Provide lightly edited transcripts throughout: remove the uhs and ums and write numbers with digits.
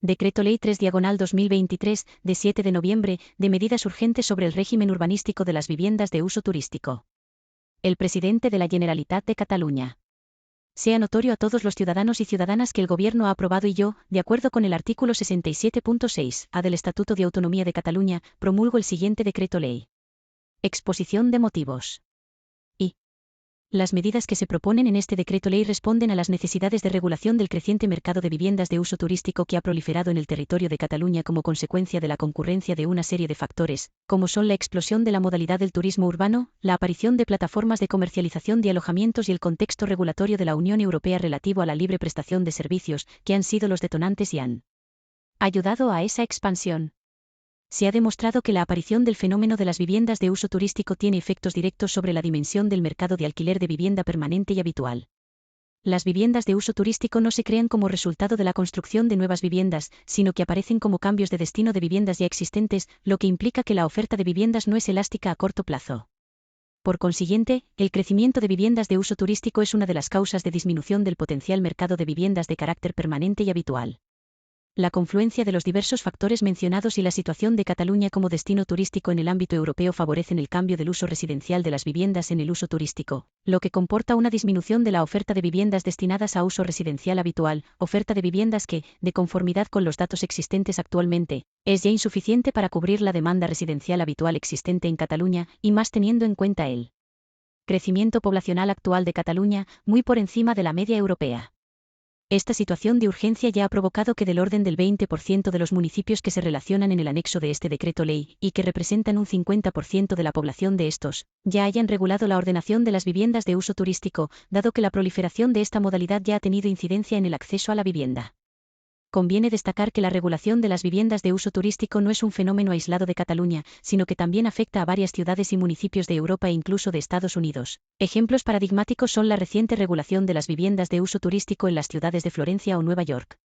Decreto Ley 3/2023, de 7 de noviembre, de medidas urgentes sobre el régimen urbanístico de las viviendas de uso turístico. El presidente de la Generalitat de Cataluña. Sea notorio a todos los ciudadanos y ciudadanas que el Gobierno ha aprobado y yo, de acuerdo con el artículo 67.6 A del Estatuto de Autonomía de Cataluña, promulgo el siguiente decreto ley. Exposición de motivos. Las medidas que se proponen en este decreto ley responden a las necesidades de regulación del creciente mercado de viviendas de uso turístico que ha proliferado en el territorio de Cataluña como consecuencia de la concurrencia de una serie de factores, como son la explosión de la modalidad del turismo urbano, la aparición de plataformas de comercialización de alojamientos y el contexto regulatorio de la Unión Europea relativo a la libre prestación de servicios, que han sido los detonantes y han ayudado a esa expansión. Se ha demostrado que la aparición del fenómeno de las viviendas de uso turístico tiene efectos directos sobre la dimensión del mercado de alquiler de vivienda permanente y habitual. Las viviendas de uso turístico no se crean como resultado de la construcción de nuevas viviendas, sino que aparecen como cambios de destino de viviendas ya existentes, lo que implica que la oferta de viviendas no es elástica a corto plazo. Por consiguiente, el crecimiento de viviendas de uso turístico es una de las causas de disminución del potencial mercado de viviendas de carácter permanente y habitual. La confluencia de los diversos factores mencionados y la situación de Cataluña como destino turístico en el ámbito europeo favorecen el cambio del uso residencial de las viviendas en el uso turístico, lo que comporta una disminución de la oferta de viviendas destinadas a uso residencial habitual, oferta de viviendas que, de conformidad con los datos existentes actualmente, es ya insuficiente para cubrir la demanda residencial habitual existente en Cataluña, y más teniendo en cuenta el crecimiento poblacional actual de Cataluña, muy por encima de la media europea. Esta situación de urgencia ya ha provocado que del orden del 20% de los municipios que se relacionan en el anexo de este decreto ley, y que representan un 50% de la población de estos, ya hayan regulado la ordenación de las viviendas de uso turístico, dado que la proliferación de esta modalidad ya ha tenido incidencia en el acceso a la vivienda. Conviene destacar que la regulación de las viviendas de uso turístico no es un fenómeno aislado de Cataluña, sino que también afecta a varias ciudades y municipios de Europa e incluso de Estados Unidos. Ejemplos paradigmáticos son la reciente regulación de las viviendas de uso turístico en las ciudades de Florencia o Nueva York.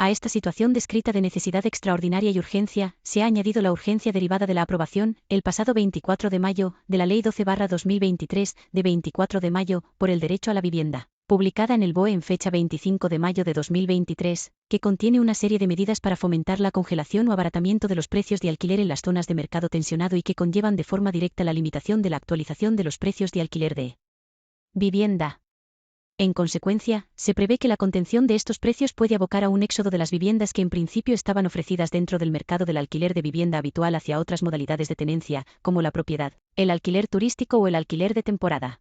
A esta situación descrita de necesidad extraordinaria y urgencia, se ha añadido la urgencia derivada de la aprobación, el pasado 24 de mayo, de la Ley 12/2023, de 24 de mayo, por el derecho a la vivienda, publicada en el BOE en fecha 25 de mayo de 2023, que contiene una serie de medidas para fomentar la congelación o abaratamiento de los precios de alquiler en las zonas de mercado tensionado y que conllevan de forma directa la limitación de la actualización de los precios de alquiler de vivienda. En consecuencia, se prevé que la contención de estos precios puede abocar a un éxodo de las viviendas que en principio estaban ofrecidas dentro del mercado del alquiler de vivienda habitual hacia otras modalidades de tenencia, como la propiedad, el alquiler turístico o el alquiler de temporada.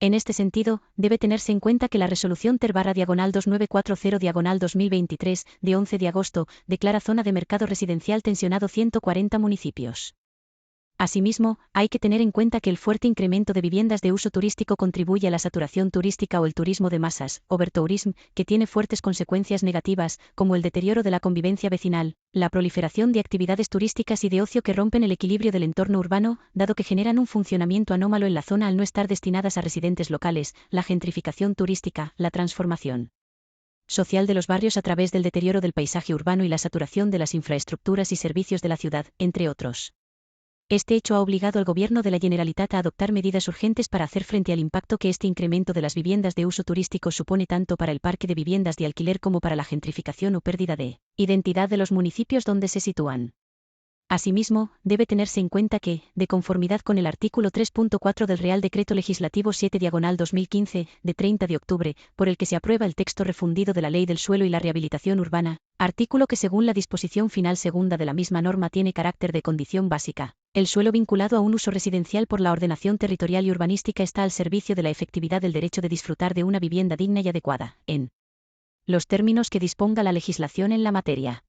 En este sentido, debe tenerse en cuenta que la resolución ter/2940/2023, de 11 de agosto, declara zona de mercado residencial tensionado 140 municipios. Asimismo, hay que tener en cuenta que el fuerte incremento de viviendas de uso turístico contribuye a la saturación turística o el turismo de masas, overtourism, que tiene fuertes consecuencias negativas, como el deterioro de la convivencia vecinal, la proliferación de actividades turísticas y de ocio que rompen el equilibrio del entorno urbano, dado que generan un funcionamiento anómalo en la zona al no estar destinadas a residentes locales, la gentrificación turística, la transformación social de los barrios a través del deterioro del paisaje urbano y la saturación de las infraestructuras y servicios de la ciudad, entre otros. Este hecho ha obligado al Gobierno de la Generalitat a adoptar medidas urgentes para hacer frente al impacto que este incremento de las viviendas de uso turístico supone tanto para el parque de viviendas de alquiler como para la gentrificación o pérdida de identidad de los municipios donde se sitúan. Asimismo, debe tenerse en cuenta que, de conformidad con el artículo 3.4 del Real Decreto Legislativo 7/2015, de 30 de octubre, por el que se aprueba el texto refundido de la Ley del Suelo y la Rehabilitación Urbana, artículo que según la disposición final segunda de la misma norma tiene carácter de condición básica, el suelo vinculado a un uso residencial por la ordenación territorial y urbanística está al servicio de la efectividad del derecho de disfrutar de una vivienda digna y adecuada, en los términos que disponga la legislación en la materia.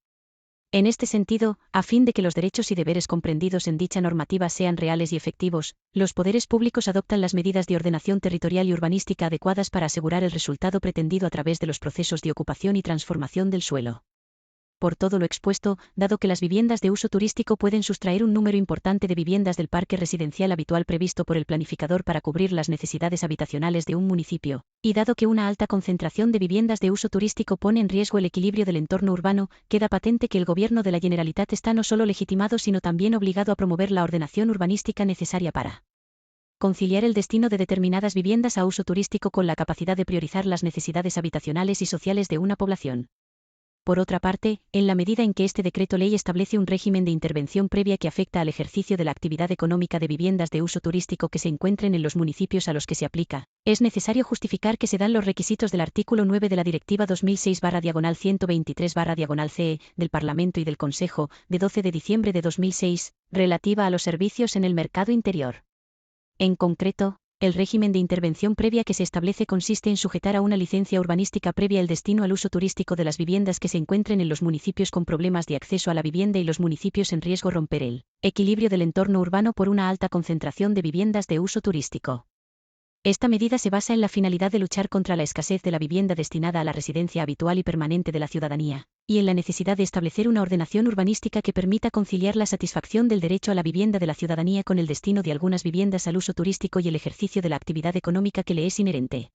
En este sentido, a fin de que los derechos y deberes comprendidos en dicha normativa sean reales y efectivos, los poderes públicos adoptan las medidas de ordenación territorial y urbanística adecuadas para asegurar el resultado pretendido a través de los procesos de ocupación y transformación del suelo. Por todo lo expuesto, dado que las viviendas de uso turístico pueden sustraer un número importante de viviendas del parque residencial habitual previsto por el planificador para cubrir las necesidades habitacionales de un municipio, y dado que una alta concentración de viviendas de uso turístico pone en riesgo el equilibrio del entorno urbano, queda patente que el Gobierno de la Generalitat está no solo legitimado sino también obligado a promover la ordenación urbanística necesaria para conciliar el destino de determinadas viviendas a uso turístico con la capacidad de priorizar las necesidades habitacionales y sociales de una población. Por otra parte, en la medida en que este decreto ley establece un régimen de intervención previa que afecta al ejercicio de la actividad económica de viviendas de uso turístico que se encuentren en los municipios a los que se aplica, es necesario justificar que se dan los requisitos del artículo 9 de la Directiva 2006/123/CE del Parlamento y del Consejo, de 12 de diciembre de 2006, relativa a los servicios en el mercado interior. En concreto, el régimen de intervención previa que se establece consiste en sujetar a una licencia urbanística previa el destino al uso turístico de las viviendas que se encuentren en los municipios con problemas de acceso a la vivienda y los municipios en riesgo romper el equilibrio del entorno urbano por una alta concentración de viviendas de uso turístico. Esta medida se basa en la finalidad de luchar contra la escasez de la vivienda destinada a la residencia habitual y permanente de la ciudadanía, y en la necesidad de establecer una ordenación urbanística que permita conciliar la satisfacción del derecho a la vivienda de la ciudadanía con el destino de algunas viviendas al uso turístico y el ejercicio de la actividad económica que le es inherente.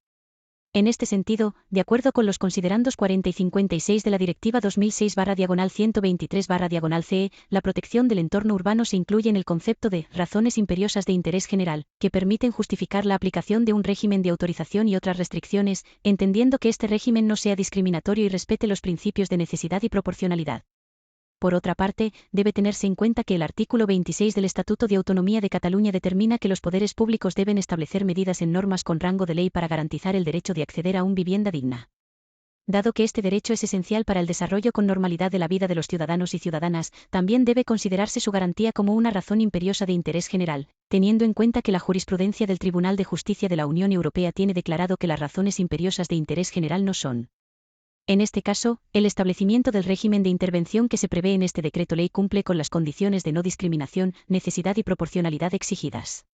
En este sentido, de acuerdo con los considerandos 40 y 56 de la Directiva 2006/123/CE, la protección del entorno urbano se incluye en el concepto de razones imperiosas de interés general, que permiten justificar la aplicación de un régimen de autorización y otras restricciones, entendiendo que este régimen no sea discriminatorio y respete los principios de necesidad y proporcionalidad. Por otra parte, debe tenerse en cuenta que el artículo 26 del Estatuto de Autonomía de Cataluña determina que los poderes públicos deben establecer medidas en normas con rango de ley para garantizar el derecho de acceder a una vivienda digna. Dado que este derecho es esencial para el desarrollo con normalidad de la vida de los ciudadanos y ciudadanas, también debe considerarse su garantía como una razón imperiosa de interés general, teniendo en cuenta que la jurisprudencia del Tribunal de Justicia de la Unión Europea tiene declarado que las razones imperiosas de interés general no son. En este caso, el establecimiento del régimen de intervención que se prevé en este decreto ley cumple con las condiciones de no discriminación, necesidad y proporcionalidad exigidas.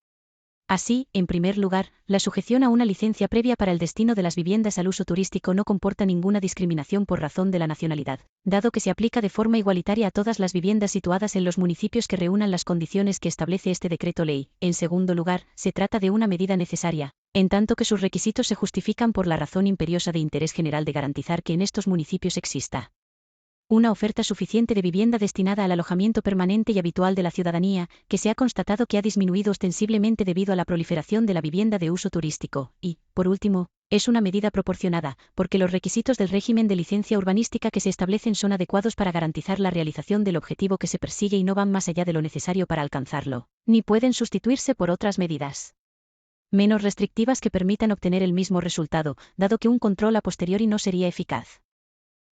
Así, en primer lugar, la sujeción a una licencia previa para el destino de las viviendas al uso turístico no comporta ninguna discriminación por razón de la nacionalidad, dado que se aplica de forma igualitaria a todas las viviendas situadas en los municipios que reúnan las condiciones que establece este decreto ley. En segundo lugar, se trata de una medida necesaria, en tanto que sus requisitos se justifican por la razón imperiosa de interés general de garantizar que en estos municipios exista una oferta suficiente de vivienda destinada al alojamiento permanente y habitual de la ciudadanía, que se ha constatado que ha disminuido ostensiblemente debido a la proliferación de la vivienda de uso turístico, y, por último, es una medida proporcionada, porque los requisitos del régimen de licencia urbanística que se establecen son adecuados para garantizar la realización del objetivo que se persigue y no van más allá de lo necesario para alcanzarlo, ni pueden sustituirse por otras medidas menos restrictivas que permitan obtener el mismo resultado, dado que un control a posteriori no sería eficaz.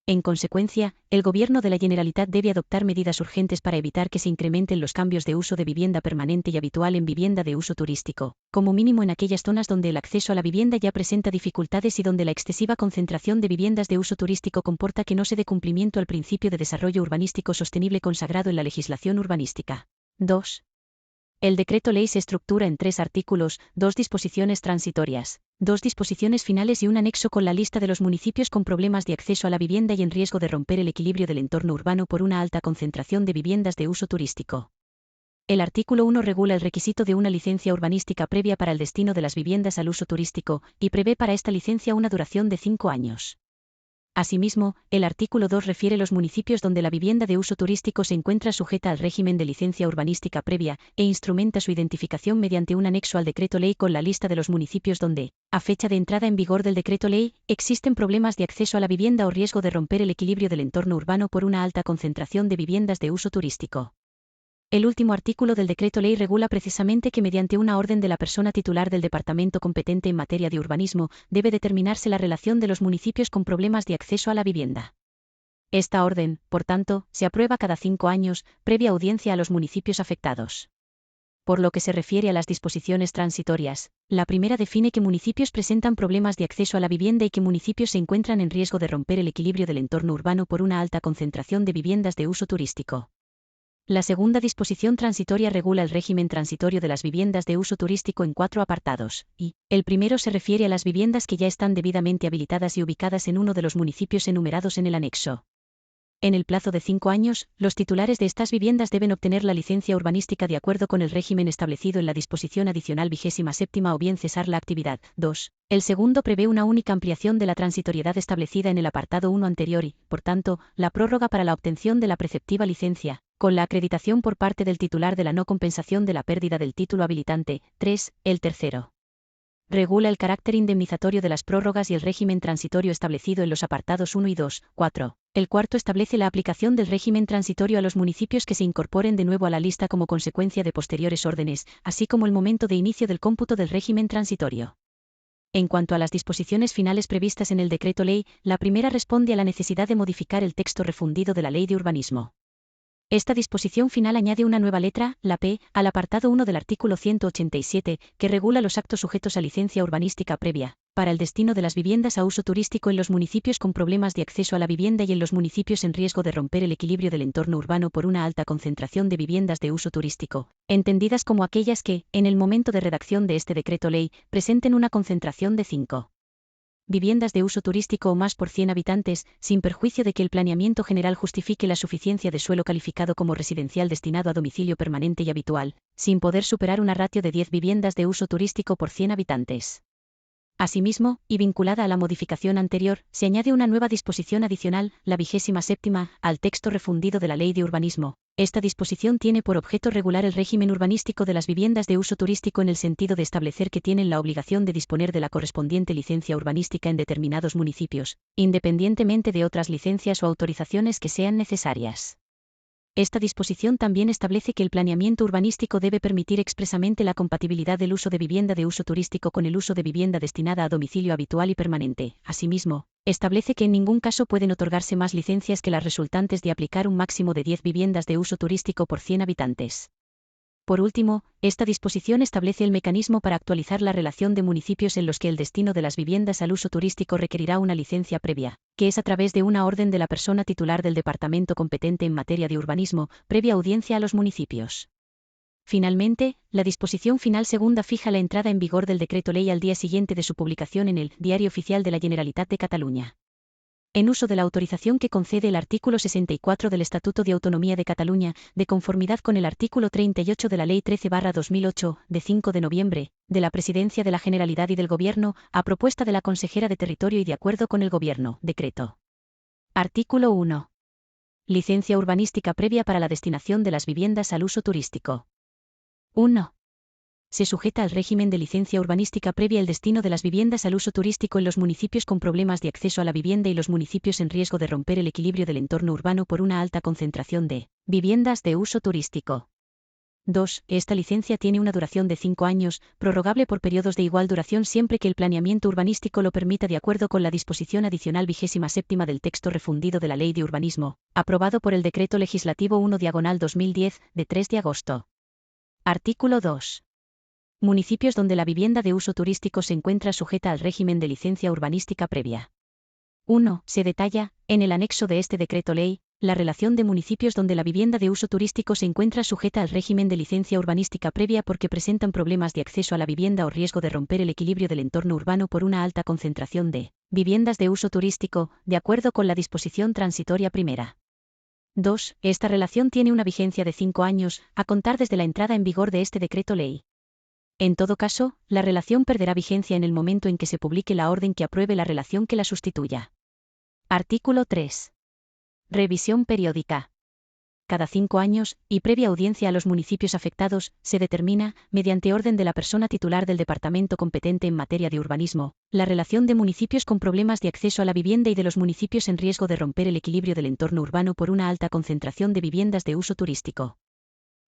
En consecuencia, el Gobierno de la Generalitat debe adoptar medidas urgentes para evitar que se incrementen los cambios de uso de vivienda permanente y habitual en vivienda de uso turístico, como mínimo en aquellas zonas donde el acceso a la vivienda ya presenta dificultades y donde la excesiva concentración de viviendas de uso turístico comporta que no se dé cumplimiento al principio de desarrollo urbanístico sostenible consagrado en la legislación urbanística. 2. El decreto ley se estructura en 3 artículos, 2 disposiciones transitorias, 2 disposiciones finales y un anexo con la lista de los municipios con problemas de acceso a la vivienda y en riesgo de romper el equilibrio del entorno urbano por una alta concentración de viviendas de uso turístico. El artículo 1 regula el requisito de una licencia urbanística previa para el destino de las viviendas al uso turístico, y prevé para esta licencia una duración de 5 años. Asimismo, el artículo 2 refiere los municipios donde la vivienda de uso turístico se encuentra sujeta al régimen de licencia urbanística previa, e instrumenta su identificación mediante un anexo al decreto ley con la lista de los municipios donde, a fecha de entrada en vigor del decreto ley, existen problemas de acceso a la vivienda o riesgo de romper el equilibrio del entorno urbano por una alta concentración de viviendas de uso turístico. El último artículo del decreto ley regula precisamente que mediante una orden de la persona titular del departamento competente en materia de urbanismo, debe determinarse la relación de los municipios con problemas de acceso a la vivienda. Esta orden, por tanto, se aprueba cada 5 años, previa audiencia a los municipios afectados. Por lo que se refiere a las disposiciones transitorias, la primera define qué municipios presentan problemas de acceso a la vivienda y qué municipios se encuentran en riesgo de romper el equilibrio del entorno urbano por una alta concentración de viviendas de uso turístico. La segunda disposición transitoria regula el régimen transitorio de las viviendas de uso turístico en 4 apartados, y el primero se refiere a las viviendas que ya están debidamente habilitadas y ubicadas en uno de los municipios enumerados en el anexo. En el plazo de 5 años, los titulares de estas viviendas deben obtener la licencia urbanística de acuerdo con el régimen establecido en la disposición adicional 27ª o bien cesar la actividad. 2. El segundo prevé una única ampliación de la transitoriedad establecida en el apartado 1 anterior y, por tanto, la prórroga para la obtención de la preceptiva licencia, con la acreditación por parte del titular de la no compensación de la pérdida del título habilitante. 3. El tercero. Regula el carácter indemnizatorio de las prórrogas y el régimen transitorio establecido en los apartados 1 y 2. 4. El cuarto establece la aplicación del régimen transitorio a los municipios que se incorporen de nuevo a la lista como consecuencia de posteriores órdenes, así como el momento de inicio del cómputo del régimen transitorio. En cuanto a las disposiciones finales previstas en el decreto ley, la primera responde a la necesidad de modificar el texto refundido de la Ley de Urbanismo. Esta disposición final añade una nueva letra, la P, al apartado 1 del artículo 187, que regula los actos sujetos a licencia urbanística previa, para el destino de las viviendas a uso turístico en los municipios con problemas de acceso a la vivienda y en los municipios en riesgo de romper el equilibrio del entorno urbano por una alta concentración de viviendas de uso turístico, entendidas como aquellas que, en el momento de redacción de este decreto ley, presenten una concentración de 5 viviendas de uso turístico o más por 100 habitantes, sin perjuicio de que el planeamiento general justifique la suficiencia de suelo calificado como residencial destinado a domicilio permanente y habitual, sin poder superar una ratio de 10 viviendas de uso turístico por 100 habitantes. Asimismo, y vinculada a la modificación anterior, se añade una nueva disposición adicional, la 27ª, al texto refundido de la Ley de Urbanismo. Esta disposición tiene por objeto regular el régimen urbanístico de las viviendas de uso turístico en el sentido de establecer que tienen la obligación de disponer de la correspondiente licencia urbanística en determinados municipios, independientemente de otras licencias o autorizaciones que sean necesarias. Esta disposición también establece que el planeamiento urbanístico debe permitir expresamente la compatibilidad del uso de vivienda de uso turístico con el uso de vivienda destinada a domicilio habitual y permanente. Asimismo, establece que en ningún caso pueden otorgarse más licencias que las resultantes de aplicar un máximo de 10 viviendas de uso turístico por 100 habitantes. Por último, esta disposición establece el mecanismo para actualizar la relación de municipios en los que el destino de las viviendas al uso turístico requerirá una licencia previa, que es a través de una orden de la persona titular del departamento competente en materia de urbanismo, previa audiencia a los municipios. Finalmente, la disposición final segunda fija la entrada en vigor del decreto ley al día siguiente de su publicación en el Diario Oficial de la Generalitat de Cataluña. En uso de la autorización que concede el artículo 64 del Estatuto de Autonomía de Cataluña, de conformidad con el artículo 38 de la Ley 13/2008, de 5 de noviembre, de la Presidencia de la Generalidad y del Gobierno, a propuesta de la Consejera de Territorio y de acuerdo con el Gobierno, decreto. Artículo 1. Licencia urbanística previa para la destinación de las viviendas al uso turístico. 1. Se sujeta al régimen de licencia urbanística previa el destino de las viviendas al uso turístico en los municipios con problemas de acceso a la vivienda y los municipios en riesgo de romper el equilibrio del entorno urbano por una alta concentración de viviendas de uso turístico. 2. Esta licencia tiene una duración de 5 años, prorrogable por periodos de igual duración siempre que el planeamiento urbanístico lo permita de acuerdo con la disposición adicional 27ª del texto refundido de la Ley de Urbanismo, aprobado por el Decreto Legislativo 1/2010, de 3 de agosto. Artículo 2. Municipios donde la vivienda de uso turístico se encuentra sujeta al régimen de licencia urbanística previa. 1. Se detalla, en el anexo de este decreto ley, la relación de municipios donde la vivienda de uso turístico se encuentra sujeta al régimen de licencia urbanística previa porque presentan problemas de acceso a la vivienda o riesgo de romper el equilibrio del entorno urbano por una alta concentración de viviendas de uso turístico, de acuerdo con la disposición transitoria primera. 2. Esta relación tiene una vigencia de 5 años, a contar desde la entrada en vigor de este decreto ley. En todo caso, la relación perderá vigencia en el momento en que se publique la orden que apruebe la relación que la sustituya. Artículo 3. Revisión periódica. Cada 5 años, y previa audiencia a los municipios afectados, se determina, mediante orden de la persona titular del departamento competente en materia de urbanismo, la relación de municipios con problemas de acceso a la vivienda y de los municipios en riesgo de romper el equilibrio del entorno urbano por una alta concentración de viviendas de uso turístico.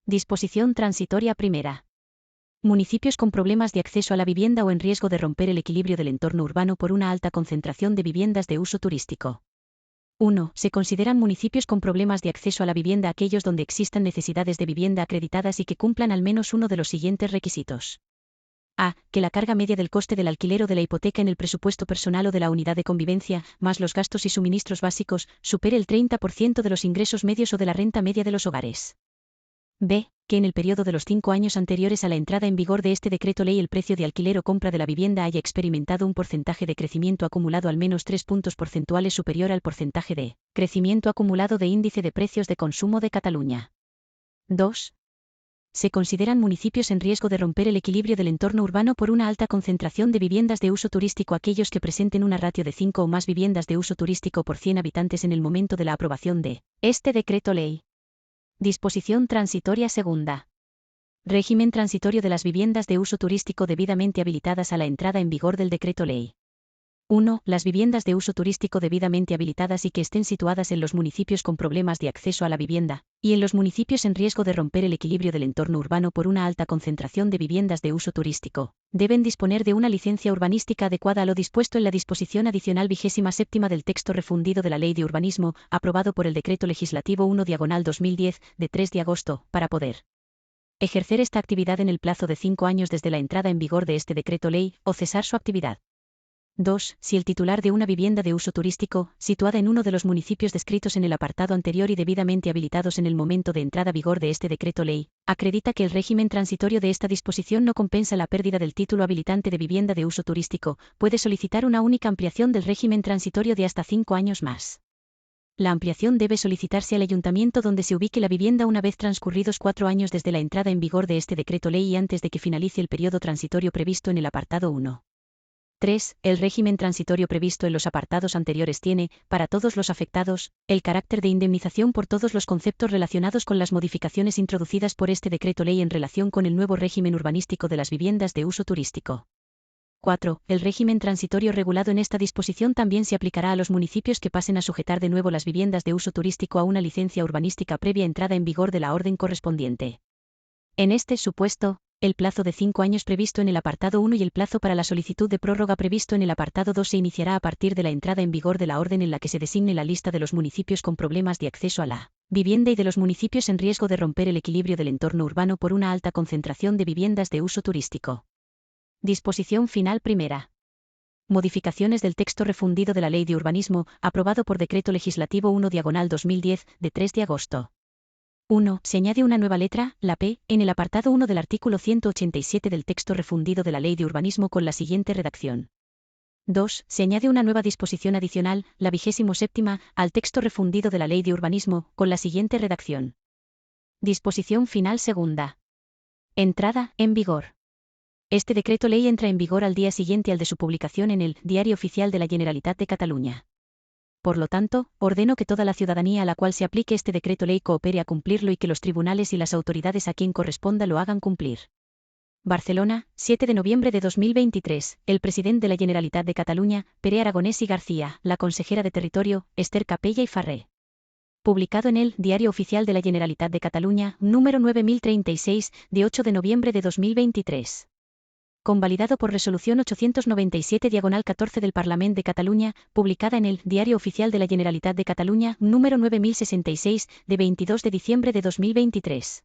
Disposición transitoria primera. Municipios con problemas de acceso a la vivienda o en riesgo de romper el equilibrio del entorno urbano por una alta concentración de viviendas de uso turístico. 1. Se consideran municipios con problemas de acceso a la vivienda aquellos donde existan necesidades de vivienda acreditadas y que cumplan al menos uno de los siguientes requisitos. A. Que la carga media del coste del alquiler o de la hipoteca en el presupuesto personal o de la unidad de convivencia, más los gastos y suministros básicos, supere el 30% de los ingresos medios o de la renta media de los hogares. B. Que en el periodo de los 5 años anteriores a la entrada en vigor de este decreto ley el precio de alquiler o compra de la vivienda haya experimentado un porcentaje de crecimiento acumulado al menos 3 puntos porcentuales superior al porcentaje de crecimiento acumulado de índice de precios de consumo de Cataluña. 2. Se consideran municipios en riesgo de romper el equilibrio del entorno urbano por una alta concentración de viviendas de uso turístico aquellos que presenten una ratio de 5 o más viviendas de uso turístico por 100 habitantes en el momento de la aprobación de este decreto ley. Disposición transitoria segunda. Régimen transitorio de las viviendas de uso turístico debidamente habilitadas a la entrada en vigor del Decreto Ley. 1. Las viviendas de uso turístico debidamente habilitadas y que estén situadas en los municipios con problemas de acceso a la vivienda, y en los municipios en riesgo de romper el equilibrio del entorno urbano por una alta concentración de viviendas de uso turístico, deben disponer de una licencia urbanística adecuada a lo dispuesto en la disposición adicional 27 del texto refundido de la Ley de Urbanismo, aprobado por el Decreto Legislativo 1/2010, de 3 de agosto, para poder ejercer esta actividad en el plazo de 5 años desde la entrada en vigor de este Decreto Ley, o cesar su actividad. 2. Si el titular de una vivienda de uso turístico, situada en uno de los municipios descritos en el apartado anterior y debidamente habilitados en el momento de entrada a vigor de este Decreto Ley, acredita que el régimen transitorio de esta disposición no compensa la pérdida del título habilitante de vivienda de uso turístico, puede solicitar una única ampliación del régimen transitorio de hasta 5 años más. La ampliación debe solicitarse al ayuntamiento donde se ubique la vivienda una vez transcurridos 4 años desde la entrada en vigor de este Decreto Ley y antes de que finalice el periodo transitorio previsto en el apartado 1. 3. El régimen transitorio previsto en los apartados anteriores tiene, para todos los afectados, el carácter de indemnización por todos los conceptos relacionados con las modificaciones introducidas por este Decreto Ley en relación con el nuevo régimen urbanístico de las viviendas de uso turístico. 4. El régimen transitorio regulado en esta disposición también se aplicará a los municipios que pasen a sujetar de nuevo las viviendas de uso turístico a una licencia urbanística previa entrada en vigor de la orden correspondiente. En este supuesto, el plazo de 5 años previsto en el apartado 1 y el plazo para la solicitud de prórroga previsto en el apartado 2 se iniciará a partir de la entrada en vigor de la orden en la que se designe la lista de los municipios con problemas de acceso a la vivienda y de los municipios en riesgo de romper el equilibrio del entorno urbano por una alta concentración de viviendas de uso turístico. Disposición final primera. Modificaciones del texto refundido de la Ley de Urbanismo, aprobado por Decreto Legislativo 1/2010, de 3 de agosto. 1. Se añade una nueva letra, la P, en el apartado 1 del artículo 187 del texto refundido de la Ley de Urbanismo con la siguiente redacción. 2. Se añade una nueva disposición adicional, la 27ª, al texto refundido de la Ley de Urbanismo, con la siguiente redacción. Disposición final segunda. Entrada en vigor. Este decreto ley entra en vigor al día siguiente al de su publicación en el Diario Oficial de la Generalitat de Cataluña. Por lo tanto, ordeno que toda la ciudadanía a la cual se aplique este decreto ley coopere a cumplirlo y que los tribunales y las autoridades a quien corresponda lo hagan cumplir. Barcelona, 7 de noviembre de 2023, el presidente de la Generalitat de Cataluña, Pere Aragonès y García, la consejera de Territorio, Esther Capella y Farré. Publicado en el Diario Oficial de la Generalitat de Cataluña, número 9036, de 8 de noviembre de 2023. Convalidado por Resolución 897/14 del Parlament de Cataluña, publicada en el Diario Oficial de la Generalitat de Cataluña, número 9066, de 22 de diciembre de 2023.